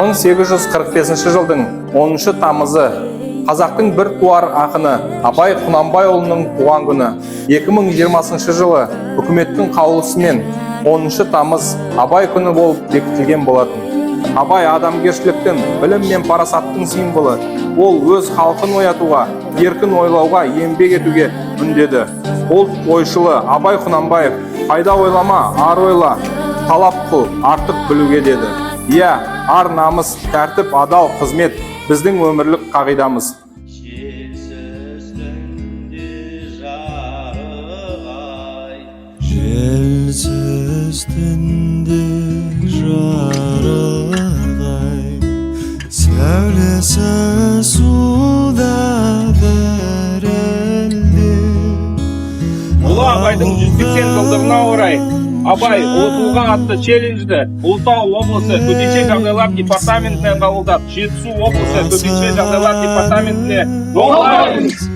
1845 жылдың 10 тамызы қазақтың бір туар ақыны Абай Құнанбайұлының туған күні. 2020 жылы үкіметтің қаулысымен 10 тамыз Абай күні болып бекітілген болатын. Абай адамгершіліктің, білім мен парасаттың символы. Ол өз халқын оятуға, еркін ойлауға, еңбек етуге үндеді. Ол ойшылы Абай Құнанбаев пайда ойлама, ар ойла, талап қыл, артық білуге деді. Иә, ар намыс, тәртіп, адал қызмет біздің өмірлік қағидамыз. Желсіз түнде жарығай, сәулесі суда дірілде. Ұлы Абайдың 180 жылдығына орай Абай ұлы тұлға атты челленджді Ұлытау облысы төтенше жағдайлар департаментіне қабылдап, Жетісу облысы төтенше жағдайлар департаментіне жолдаймыз.